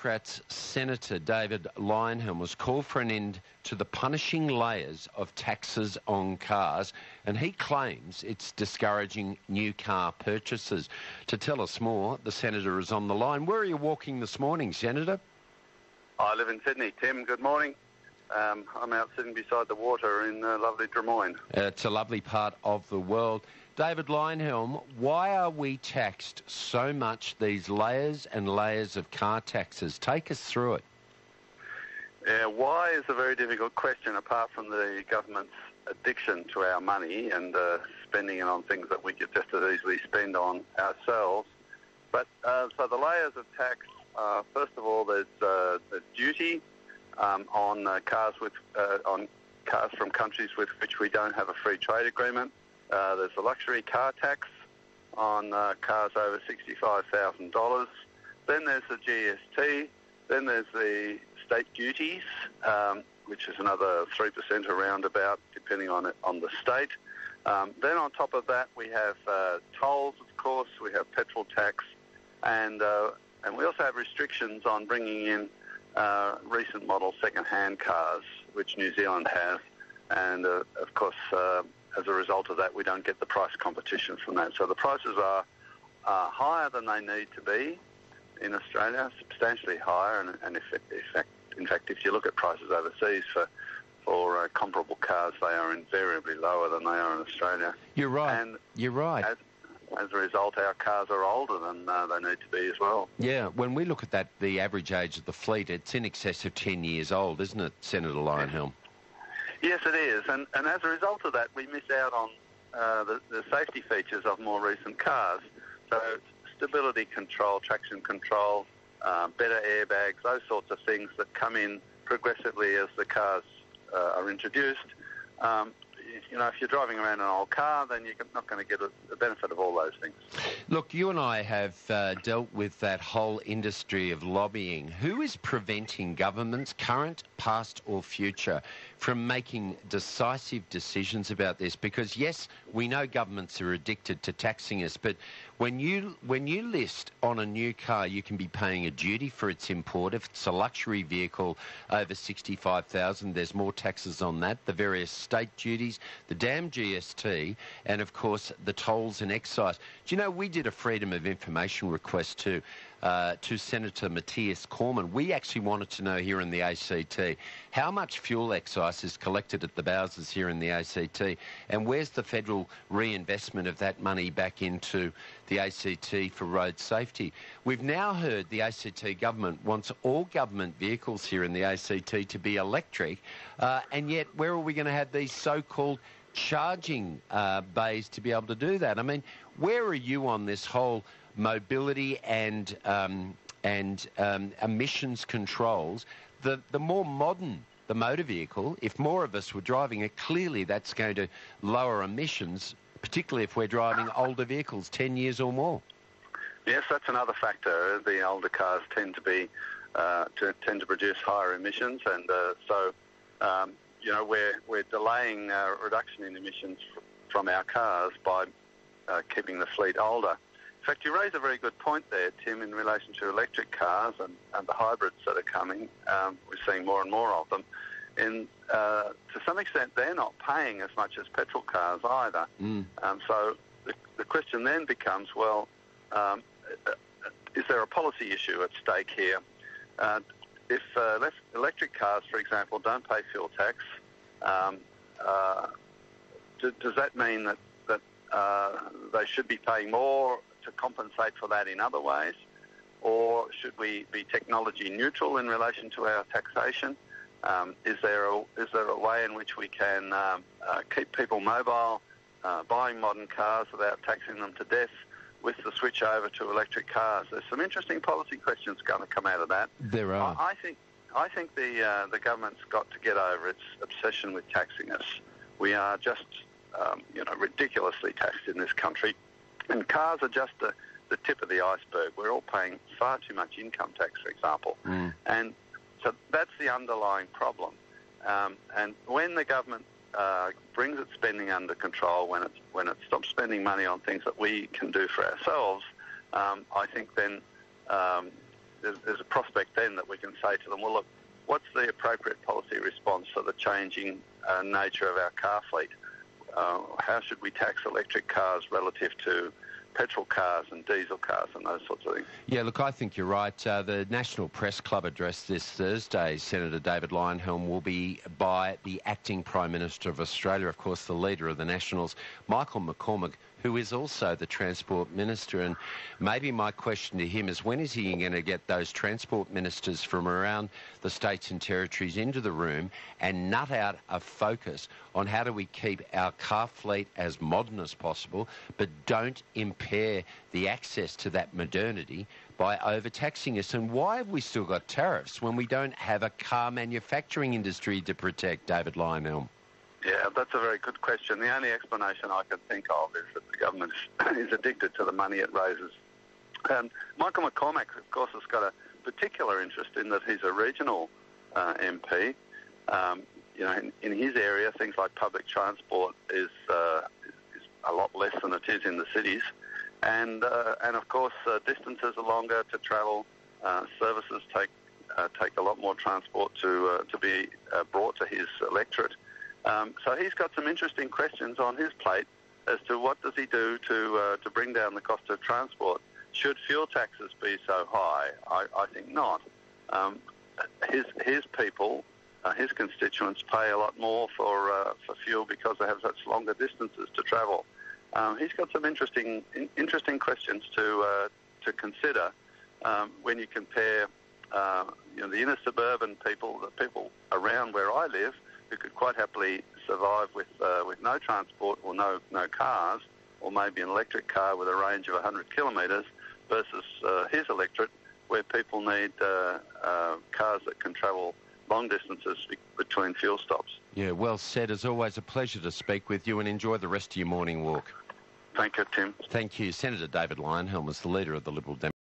Democrats' Senator David Leyonhjelm has called for an end to the punishing layers of taxes on cars, and he claims it's discouraging new car purchases. To tell us more, the Senator is on the line. Where are you walking this morning, Senator? I live in Sydney. Tim, good morning. I'm out sitting beside the water in lovely Drummoyne. It's a lovely part of the world. David Leyonhjelm, why are we taxed so much, these layers and layers of car taxes? Take us through it. Yeah, why is a very difficult question, apart from the government's addiction to our money and spending it on things that we could just as easily spend on ourselves. But so the layers of tax, first of all, there's duty on cars from countries with which we don't have a free trade agreement. There's a luxury car tax on cars over $65,000. Then there's the GST. Then there's the state duties, which is another 3% around about, depending on the state. Then on top of that, we have tolls, of course. We have petrol tax, and we also have restrictions on bringing in recent model second-hand cars, which New Zealand has, and of course, as a result of that, we don't get the price competition from that. So the prices are higher than they need to be in Australia, substantially higher, and in fact, if you look at prices overseas for comparable cars, they are invariably lower than they are in Australia. You're right. And you're right. As a result, our cars are older than they need to be as well. Yeah, when we look at that, the average age of the fleet, it's in excess of 10 years old, isn't it, Senator Leyonhjelm? Yes, it is. And as a result of that, we miss out on the safety features of more recent cars. So stability control, traction control, better airbags, those sorts of things that come in progressively as the cars are introduced. If you're driving around an old car, then you're not going to get the benefit of all those things. Look, you and I have dealt with that whole industry of lobbying. Who is preventing governments, current, past or future, from making decisive decisions about this? Because, yes, we know governments are addicted to taxing us, but when you list on a new car, you can be paying a duty for its import. If it's a luxury vehicle over $65,000, there's more taxes on that, the various state duties, the damn GST, and, of course, the tolls and excise. Do you know, we did a Freedom of Information request to Senator Matthias Cormann. We actually wanted to know here in the ACT how much fuel excise is collected at the Bowsers here in the ACT, and where's the federal reinvestment of that money back into the ACT for road safety. We've now heard the ACT government wants all government vehicles here in the ACT to be electric, and yet where are we going to have these so-called charging bays to be able to do that? I mean, where are you on this whole mobility and emissions controls? The more modern the motor vehicle, if more of us were driving it, clearly that's going to lower emissions, particularly if we're driving older vehicles, 10 years or more. Yes, that's another factor. The older cars tend to produce higher emissions, and so we're delaying reduction in emissions from our cars by keeping the fleet older. In fact, you raise a very good point there, Tim, in relation to electric cars and the hybrids that are coming. We're seeing more and more of them. And to some extent, they're not paying as much as petrol cars either. So the question then becomes, well, is there a policy issue at stake here? If electric cars, for example, don't pay fuel tax, does that mean that they should be paying more to compensate for that in other ways? Or should we be technology neutral in relation to our taxation? Is there a way in which we can keep people mobile, buying modern cars without taxing them to death, with the switch over to electric cars? There's some interesting policy questions going to come out of that. There are. I think the government's got to get over its obsession with taxing us. We are just ridiculously taxed in this country, and cars are just the tip of the iceberg. We're all paying far too much income tax, for example, and so that's the underlying problem. And when the government brings its spending under control, when it stops spending money on things that we can do for ourselves, I think then there's a prospect then that we can say to them, well, look, what's the appropriate policy response for the changing nature of our car fleet? How should we tax electric cars relative to petrol cars and diesel cars and those sorts of things? Yeah, look, I think you're right. The National Press Club address this Thursday, Senator David Leyonhjelm, will be by the Acting Prime Minister of Australia, of course, the leader of the Nationals, Michael McCormack, who is also the Transport Minister. And maybe my question to him is, when is he going to get those Transport Ministers from around the states and territories into the room and nut out a focus on how do we keep our car fleet as modern as possible, but don't impair the access to that modernity by overtaxing us? And why have we still got tariffs when we don't have a car manufacturing industry to protect, David Leyonhjelm? Yeah, that's a very good question. The only explanation I can think of is that the government is addicted to the money it raises. Michael McCormack, of course, has got a particular interest in that he's a regional MP. In his area, things like public transport is a lot less than it is in the cities, and of course, distances are longer to travel. Services take a lot more transport to be brought to his electorate. So he's got some interesting questions on his plate as to what does he do to bring down the cost of transport. Should fuel taxes be so high? I think not. His people, his constituents, pay a lot more for fuel because they have such longer distances to travel. He's got some interesting questions to consider when you compare the inner suburban people, the people around where I live, who could quite happily survive with no transport or no cars, or maybe an electric car with a range of 100 kilometres, versus his electorate, where people need cars that can travel long distances between fuel stops. Yeah, well said. As always, a pleasure to speak with you, and enjoy the rest of your morning walk. Thank you, Tim. Thank you. Senator David Leyonhjelm was the leader of the Liberal Democrats.